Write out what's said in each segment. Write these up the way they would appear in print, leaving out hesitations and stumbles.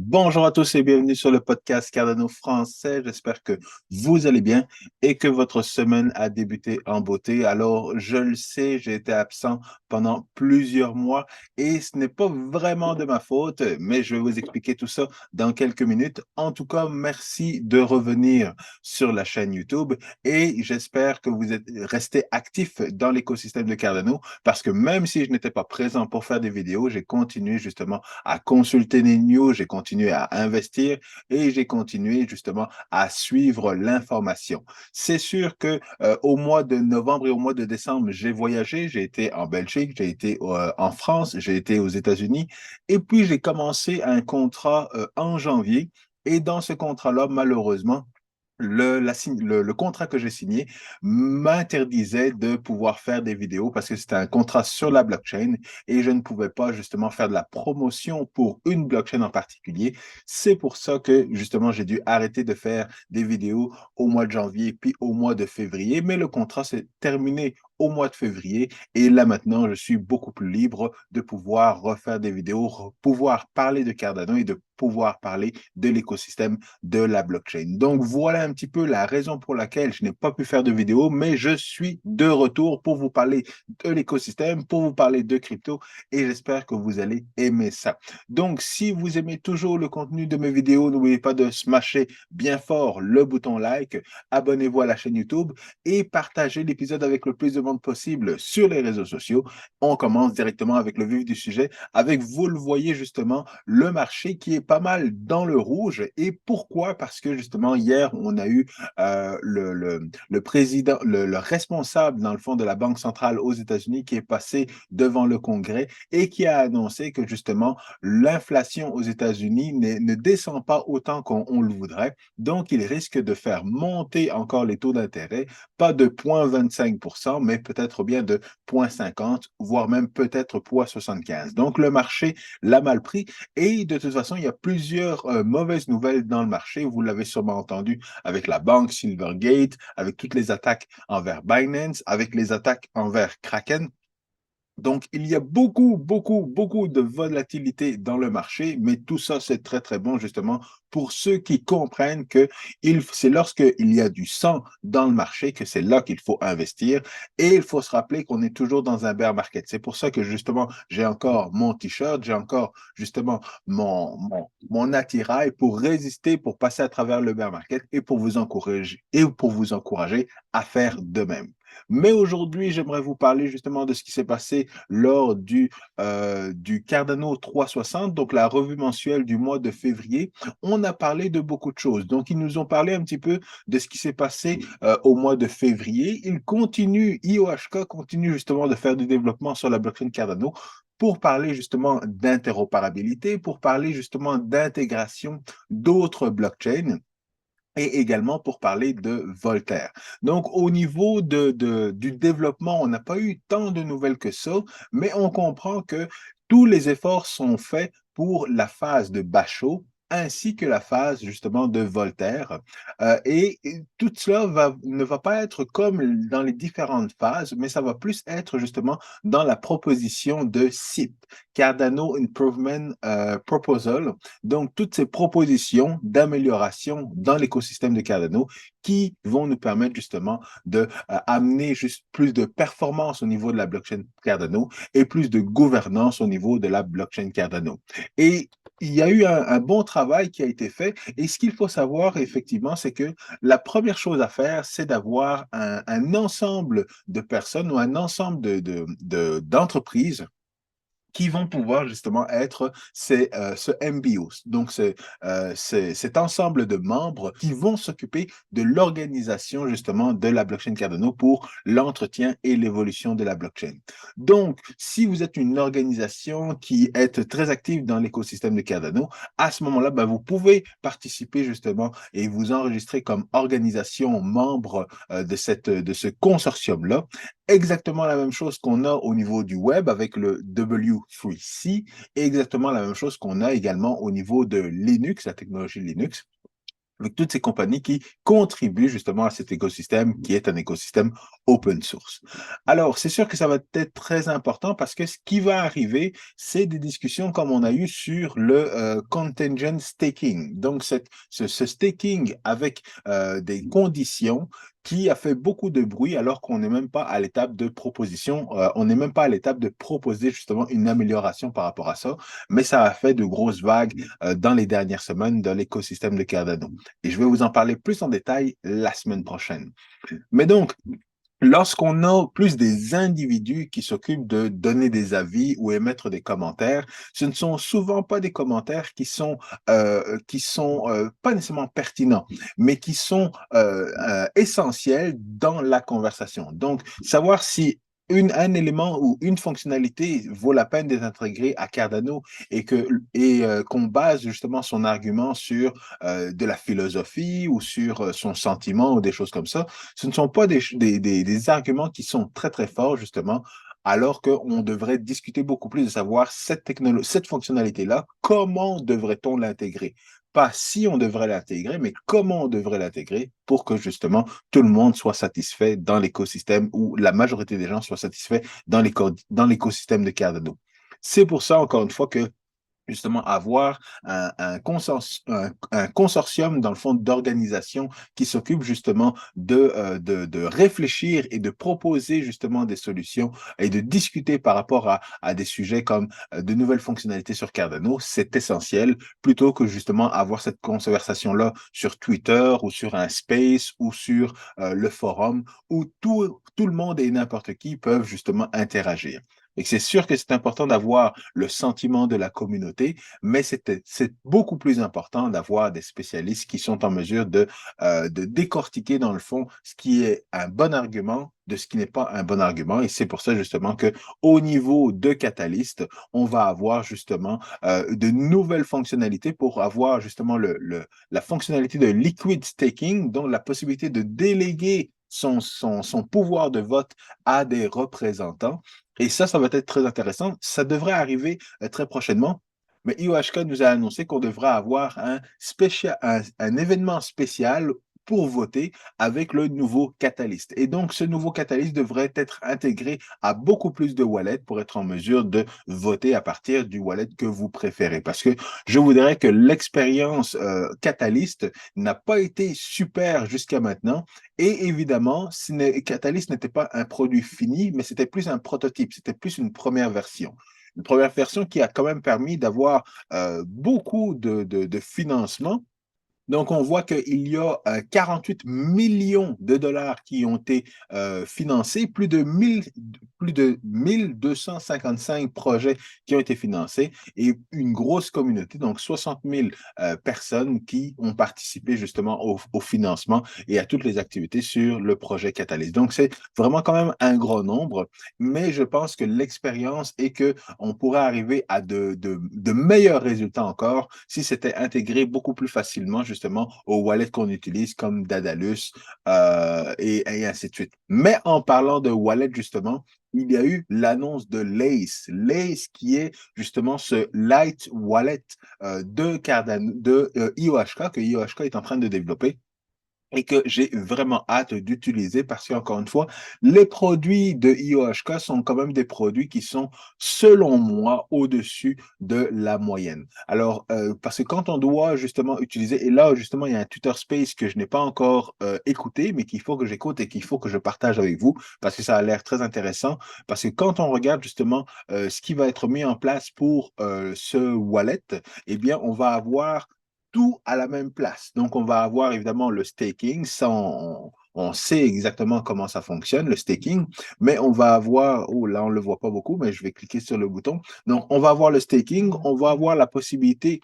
Bonjour à tous et bienvenue sur le podcast Cardano français. J'espère que vous allez bien et que votre semaine a débuté en beauté. Alors, je le sais, j'ai été absent pendant plusieurs mois et ce n'est pas vraiment de ma faute, mais je vais vous expliquer tout ça dans quelques minutes. En tout cas, merci de revenir sur la chaîne YouTube et j'espère que vous êtes resté actif dans l'écosystème de Cardano parce que même si je n'étais pas présent pour faire des vidéos, j'ai continué justement à consulter les news, j'ai continué à investir et j'ai continué justement à suivre l'information. C'est sûr que au mois de novembre et au mois de décembre, j'ai voyagé, j'ai été en Belgique, j'ai été en France, j'ai été aux États-Unis et puis j'ai commencé un contrat en janvier. Et dans ce contrat-là, malheureusement, le contrat que j'ai signé m'interdisait de pouvoir faire des vidéos parce que c'était un contrat sur la blockchain et je ne pouvais pas justement faire de la promotion pour une blockchain en particulier. C'est pour ça que justement j'ai dû arrêter de faire des vidéos au mois de janvier puis au mois de février, mais le contrat s'est terminé au mois de février et là maintenant je suis beaucoup plus libre de pouvoir refaire des vidéos, pouvoir parler de Cardano et de pouvoir parler de l'écosystème de la blockchain. Donc voilà un petit peu la raison pour laquelle je n'ai pas pu faire de vidéo, mais je suis de retour pour vous parler de l'écosystème, pour vous parler de crypto et j'espère que vous allez aimer ça. Donc si vous aimez toujours le contenu de mes vidéos, n'oubliez pas de smasher bien fort le bouton like, abonnez-vous à la chaîne YouTube et partagez l'épisode avec le plus de monde possible sur les réseaux sociaux. On commence directement avec le vif du sujet, avec, vous le voyez justement, le marché qui est pas mal dans le rouge. Et pourquoi? Parce que justement, hier, on a eu le président, le responsable, dans le fond, de la Banque centrale aux États-Unis qui est passé devant le Congrès et qui a annoncé que justement, l'inflation aux États-Unis ne descend pas autant qu'on le voudrait. Donc, il risque de faire monter encore les taux d'intérêt, pas de 0,25%, mais peut-être bien de 0,50, voire même peut-être 0,75. Donc, le marché l'a mal pris et de toute façon, il y a plusieurs mauvaises nouvelles dans le marché. Vous l'avez sûrement entendu avec la banque Silvergate, avec toutes les attaques envers Binance, avec les attaques envers Kraken. Donc, il y a beaucoup de volatilité dans le marché, mais tout ça, c'est très, très bon, justement, pour ceux qui comprennent que c'est lorsqu'il y a du sang dans le marché que c'est là qu'il faut investir. Et il faut se rappeler qu'on est toujours dans un bear market. C'est pour ça que, justement, j'ai encore mon t-shirt, j'ai encore, justement, mon attirail pour résister, pour passer à travers le bear market et pour vous encourager à faire de même. Mais aujourd'hui, j'aimerais vous parler justement de ce qui s'est passé lors du Cardano 360, donc la revue mensuelle du mois de février. On a parlé de beaucoup de choses. Donc, ils nous ont parlé un petit peu de ce qui s'est passé au mois de février. IOHK continue justement de faire du développement sur la blockchain Cardano pour parler justement d'interopérabilité, pour parler justement d'intégration d'autres blockchains et également pour parler de Voltaire. Donc, au niveau du développement, on n'a pas eu tant de nouvelles que ça, mais on comprend que tous les efforts sont faits pour la phase de Bachot ainsi que la phase justement de Voltaire. Et tout cela ne va pas être comme dans les différentes phases, mais ça va plus être justement dans la proposition de CIP, Cardano Improvement Proposal, donc, toutes ces propositions d'amélioration dans l'écosystème de Cardano qui vont nous permettre justement de amener juste plus de performance au niveau de la blockchain Cardano et plus de gouvernance au niveau de la blockchain Cardano. Et il y a eu un bon travail qui a été fait. Et ce qu'il faut savoir, effectivement, c'est que la première chose à faire, c'est d'avoir un ensemble de personnes ou un ensemble d'entreprises qui vont pouvoir justement être ce MBO, donc cet ensemble de membres qui vont s'occuper de l'organisation justement de la blockchain Cardano pour l'entretien et l'évolution de la blockchain. Donc, si vous êtes une organisation qui est très active dans l'écosystème de Cardano, à ce moment-là, ben, vous pouvez participer justement et vous enregistrer comme organisation membre de ce consortium-là. Exactement la même chose qu'on a au niveau du web avec le W3C et exactement la même chose qu'on a également au niveau de Linux, la technologie Linux, avec toutes ces compagnies qui contribuent justement à cet écosystème qui est un écosystème open source. Alors, c'est sûr que ça va être très important parce que ce qui va arriver, c'est des discussions comme on a eu sur le contingent staking. Donc, ce staking avec des conditions qui a fait beaucoup de bruit alors qu'on n'est même pas à l'étape de proposition, on n'est même pas à l'étape de proposer justement une amélioration par rapport à ça, mais ça a fait de grosses vagues dans les dernières semaines dans l'écosystème de Cardano. Et je vais vous en parler plus en détail la semaine prochaine. Mais donc, lorsqu'on a plus des individus qui s'occupent de donner des avis ou émettre des commentaires, ce ne sont souvent pas des commentaires qui sont pas nécessairement pertinents, mais qui sont essentiels dans la conversation. Donc, savoir si un élément ou une fonctionnalité vaut la peine d'être intégrée à Cardano qu'on base justement son argument sur de la philosophie ou sur son sentiment ou des choses comme ça, ce ne sont pas des arguments qui sont très, très forts, justement, alors qu'on devrait discuter beaucoup plus de savoir cette fonctionnalité-là, comment devrait-on l'intégrer? Pas si on devrait l'intégrer, mais comment on devrait l'intégrer pour que justement tout le monde soit satisfait dans l'écosystème ou la majorité des gens soient satisfaits dans l'écosystème de Cardano. C'est pour ça, encore une fois, que justement avoir un consortium, dans le fond, d'organisations qui s'occupent justement de réfléchir et de proposer justement des solutions et de discuter par rapport à des sujets comme de nouvelles fonctionnalités sur Cardano, c'est essentiel, plutôt que justement avoir cette conversation-là sur Twitter ou sur un space ou sur le forum où tout le monde et n'importe qui peuvent justement interagir. Et c'est sûr que c'est important d'avoir le sentiment de la communauté, mais c'est beaucoup plus important d'avoir des spécialistes qui sont en mesure de décortiquer, dans le fond, ce qui est un bon argument de ce qui n'est pas un bon argument. Et c'est pour ça, justement, que au niveau de Catalyst, on va avoir justement de nouvelles fonctionnalités pour avoir justement la fonctionnalité de liquid staking, donc la possibilité de déléguer son pouvoir de vote à des représentants. Et ça va être très intéressant. Ça devrait arriver très prochainement. Mais IOHK nous a annoncé qu'on devrait avoir un événement spécial pour voter avec le nouveau Catalyst. Et donc, ce nouveau Catalyst devrait être intégré à beaucoup plus de wallets pour être en mesure de voter à partir du wallet que vous préférez. Parce que je voudrais que l'expérience Catalyst n'a pas été super jusqu'à maintenant. Et évidemment, Catalyst n'était pas un produit fini, mais c'était plus un prototype, c'était plus une première version. Une première version qui a quand même permis d'avoir beaucoup de financement. Donc, on voit qu'il y a 48 millions de dollars qui ont été financés, plus de 1255 projets qui ont été financés et une grosse communauté, donc 60 000 personnes qui ont participé justement au financement et à toutes les activités sur le projet Catalyst. Donc, c'est vraiment quand même un grand nombre, mais je pense que l'expérience est qu'on pourrait arriver à de meilleurs résultats encore si c'était intégré beaucoup plus facilement justement aux wallets qu'on utilise comme Dadalus et ainsi de suite. Mais en parlant de wallet justement, il y a eu l'annonce de Lace. Lace qui est justement ce light wallet de Cardano, de IOHK que IOHK est en train de développer et que j'ai vraiment hâte d'utiliser parce qu'encore une fois, les produits de IOHK sont quand même des produits qui sont, selon moi, au-dessus de la moyenne. Alors, parce que quand on doit justement utiliser, et là, justement, il y a un Twitter Space que je n'ai pas encore écouté, mais qu'il faut que j'écoute et qu'il faut que je partage avec vous parce que ça a l'air très intéressant. Parce que quand on regarde justement ce qui va être mis en place pour ce wallet, eh bien, on va avoir tout à la même place. Donc, on va avoir évidemment le staking. Ça, on sait exactement comment ça fonctionne, le staking. Mais on va avoir, oh là, on ne le voit pas beaucoup, mais je vais cliquer sur le bouton. Donc, on va avoir le staking. On va avoir la possibilité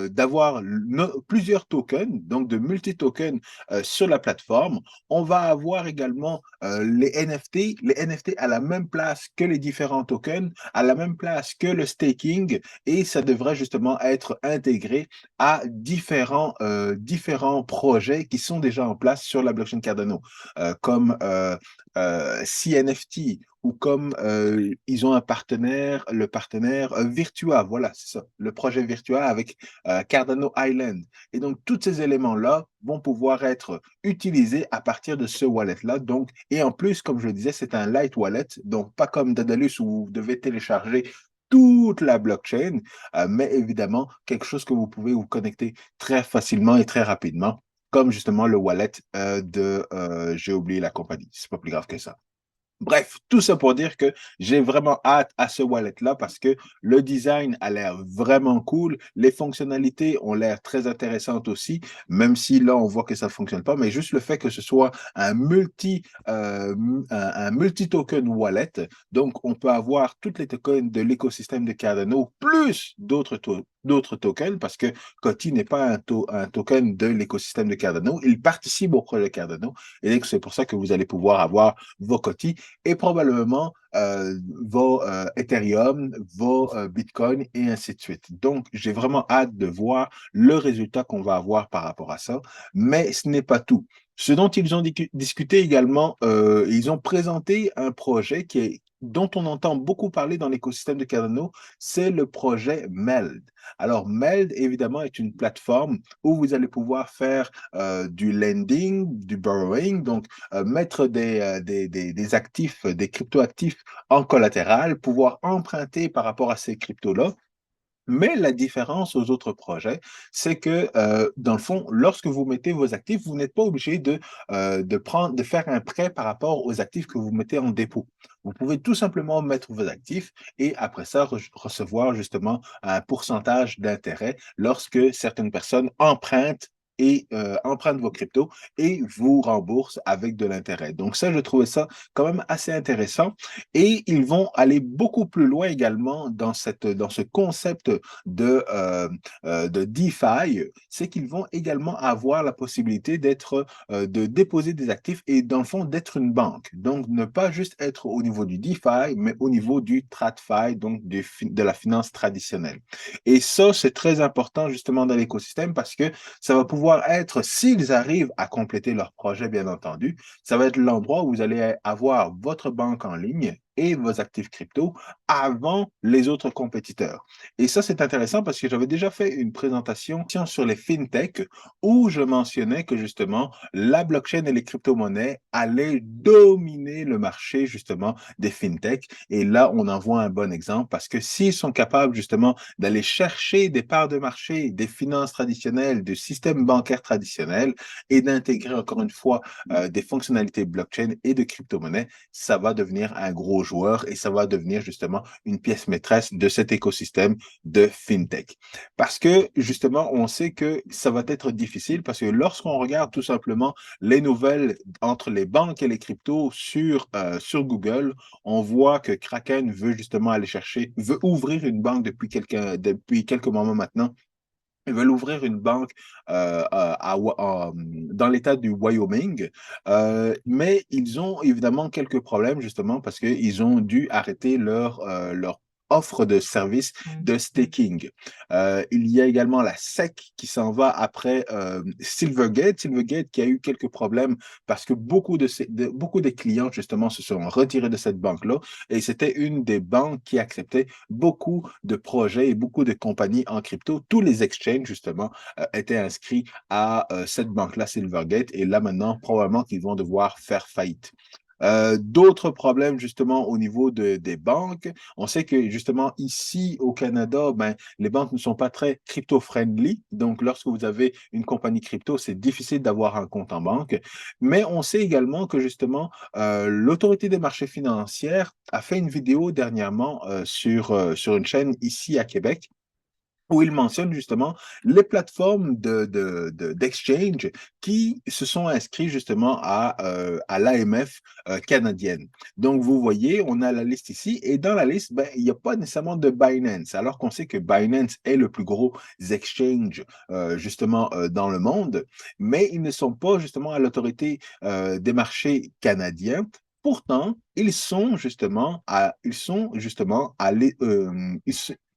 d'avoir plusieurs tokens, donc de multi-tokens sur la plateforme. On va avoir également les NFT, les NFT à la même place que les différents tokens, à la même place que le staking, et ça devrait justement être intégré à différents projets qui sont déjà en place sur la blockchain Cardano, comme CNFT ou comme ils ont un partenaire, le partenaire Virtua, voilà, c'est ça, le projet Virtua avec Cardano Island. Et donc, tous ces éléments-là vont pouvoir être utilisés à partir de ce wallet-là. Donc, et en plus, comme je le disais, c'est un light wallet, donc pas comme Daedalus où vous devez télécharger toute la blockchain, mais évidemment, quelque chose que vous pouvez vous connecter très facilement et très rapidement, comme justement le wallet j'ai oublié la compagnie, c'est pas plus grave que ça. Bref, tout ça pour dire que j'ai vraiment hâte à ce wallet-là parce que le design a l'air vraiment cool, les fonctionnalités ont l'air très intéressantes aussi, même si là on voit que ça ne fonctionne pas, mais juste le fait que ce soit un multi-token wallet, donc on peut avoir toutes les tokens de l'écosystème de Cardano plus d'autres tokens parce que Coti n'est pas un token de l'écosystème de Cardano, il participe au projet Cardano et c'est pour ça que vous allez pouvoir avoir vos Coti et probablement vos Ethereum, vos Bitcoin et ainsi de suite. Donc, j'ai vraiment hâte de voir le résultat qu'on va avoir par rapport à ça, mais ce n'est pas tout. Ce dont ils ont discuté également, ils ont présenté un projet dont on entend beaucoup parler dans l'écosystème de Cardano, c'est le projet MELD. Alors, MELD, évidemment, est une plateforme où vous allez pouvoir faire du lending, du borrowing, donc mettre des actifs, des cryptoactifs en collatéral, pouvoir emprunter par rapport à ces cryptos-là. Mais la différence aux autres projets, c'est que, dans le fond, lorsque vous mettez vos actifs, vous n'êtes pas obligé de faire un prêt par rapport aux actifs que vous mettez en dépôt. Vous pouvez tout simplement mettre vos actifs et après ça, recevoir justement un pourcentage d'intérêt lorsque certaines personnes empruntent vos cryptos et vous remboursent avec de l'intérêt. Donc ça, je trouvais ça quand même assez intéressant. Et ils vont aller beaucoup plus loin également dans ce concept de DeFi, c'est qu'ils vont également avoir la possibilité de déposer des actifs et dans le fond d'être une banque. Donc ne pas juste être au niveau du DeFi, mais au niveau du TradFi, donc de la finance traditionnelle. Et ça, c'est très important justement dans l'écosystème parce que ça va pouvoir être, s'ils arrivent à compléter leur projet, bien entendu, ça va être l'endroit où vous allez avoir votre banque en ligne et vos actifs crypto avant les autres compétiteurs. Et ça, c'est intéressant parce que j'avais déjà fait une présentation sur les fintech où je mentionnais que justement la blockchain et les crypto-monnaies allaient dominer le marché justement des fintech. Et là, on en voit un bon exemple parce que s'ils sont capables justement d'aller chercher des parts de marché des finances traditionnelles, du système bancaire traditionnel et d'intégrer encore une fois des fonctionnalités blockchain et de crypto-monnaie, ça va devenir un gros joueur et ça va devenir justement une pièce maîtresse de cet écosystème de FinTech. Parce que justement, on sait que ça va être difficile parce que lorsqu'on regarde tout simplement les nouvelles entre les banques et les cryptos sur Google, on voit que Kraken veut justement veut ouvrir une banque depuis quelques moments maintenant. Ils veulent ouvrir une banque dans l'État du Wyoming, mais ils ont évidemment quelques problèmes justement parce qu'ils ont dû arrêter leur offre de service de staking. Il y a également la SEC qui s'en va après Silvergate. Silvergate qui a eu quelques problèmes parce que beaucoup des clients justement se sont retirés de cette banque-là et c'était une des banques qui acceptait beaucoup de projets et beaucoup de compagnies en crypto. Tous les exchanges, justement, étaient inscrits à cette banque-là, Silvergate, et là maintenant, probablement qu'ils vont devoir faire faillite. D'autres problèmes justement au niveau des banques. On sait que justement ici au Canada, ben, les banques ne sont pas très crypto-friendly. Donc lorsque vous avez une compagnie crypto, c'est difficile d'avoir un compte en banque. Mais on sait également que justement l'autorité des marchés financiers a fait une vidéo dernièrement sur une chaîne ici à Québec où il mentionne justement les plateformes d'exchange qui se sont inscrits justement à l'AMF canadienne. Donc, vous voyez, on a la liste ici, et dans la liste, ben, il n'y a pas nécessairement de Binance, alors qu'on sait que Binance est le plus gros exchange justement dans le monde, mais ils ne sont pas justement à l'autorité des marchés canadiens. Pourtant, ils sont justement à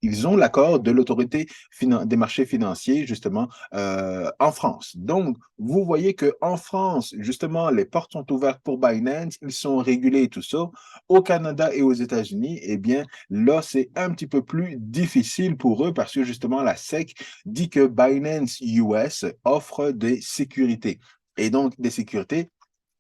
ils ont l'accord de l'autorité des marchés financiers, justement, en France. Donc, vous voyez qu'en France, justement, les portes sont ouvertes pour Binance, ils sont régulés et tout ça. Au Canada et aux États-Unis, eh bien, là, c'est un petit peu plus difficile pour eux parce que, justement, la SEC dit que Binance US offre des sécurités. Et donc, des sécurités,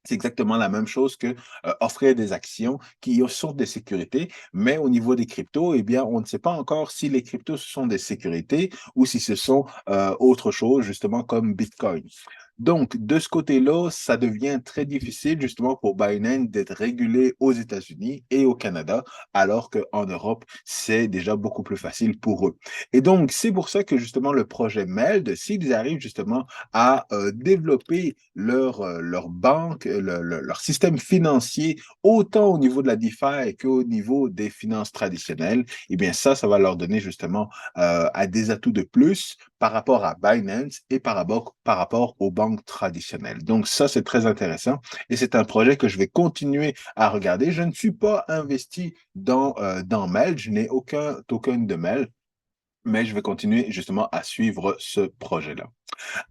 c'est exactement la même chose que offrir des actions qui sont des sécurités, mais au niveau des cryptos, eh bien, on ne sait pas encore si les cryptos ce sont des sécurités ou si ce sont autre chose, justement comme Bitcoin. Donc, de ce côté-là, ça devient très difficile justement pour Binance d'être régulé aux États-Unis et au Canada, alors qu'en Europe, c'est déjà beaucoup plus facile pour eux. Et donc, c'est pour ça que justement le projet MELD, s'ils arrivent justement à développer leur banque, leur système financier, autant au niveau de la DeFi qu'au niveau des finances traditionnelles, eh bien ça va leur donner justement à des atouts de plus par rapport à Binance et par rapport aux banques traditionnelles. Donc ça, c'est très intéressant et c'est un projet que je vais continuer à regarder. Je ne suis pas investi dans Mel, je n'ai aucun token de Mel, mais je vais continuer justement à suivre ce projet-là.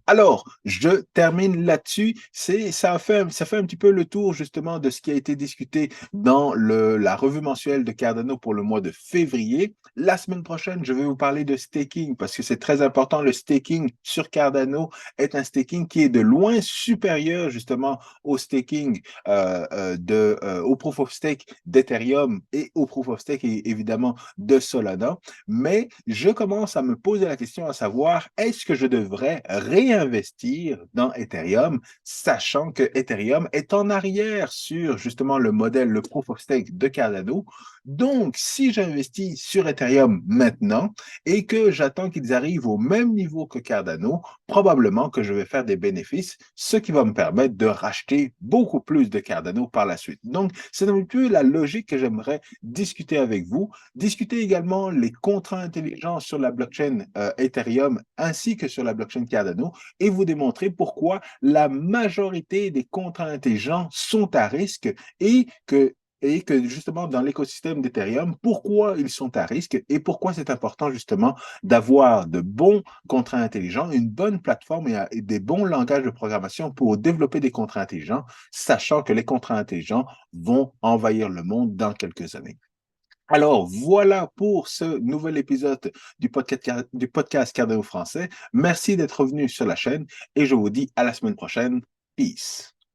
Alors, je termine là-dessus. Ça fait un petit peu le tour justement de ce qui a été discuté dans la revue mensuelle de Cardano pour le mois de février. La semaine prochaine, je vais vous parler de staking parce que c'est très important. Le staking sur Cardano est un staking qui est de loin supérieur justement au staking au proof of stake d'Ethereum et au proof of stake évidemment de Solana. Mais je commence à me poser la question à savoir, est-ce que je devrais réinvestir dans Ethereum, sachant que Ethereum est en arrière sur justement le modèle, le proof of stake de Cardano. Donc, si j'investis sur Ethereum maintenant et que j'attends qu'ils arrivent au même niveau que Cardano, probablement que je vais faire des bénéfices, ce qui va me permettre de racheter beaucoup plus de Cardano par la suite. Donc, c'est un peu la logique que j'aimerais discuter avec vous. Discuter également les contrats intelligents sur la blockchain Ethereum ainsi que sur la blockchain Cardano et vous démontrer pourquoi la majorité des contrats intelligents sont à risque et que justement dans l'écosystème d'Ethereum, pourquoi ils sont à risque et pourquoi c'est important justement d'avoir de bons contrats intelligents, une bonne plateforme et des bons langages de programmation pour développer des contrats intelligents, sachant que les contrats intelligents vont envahir le monde dans quelques années. Alors, voilà pour ce nouvel épisode du podcast Cardano français. Merci d'être revenu sur la chaîne et je vous dis à la semaine prochaine. Peace.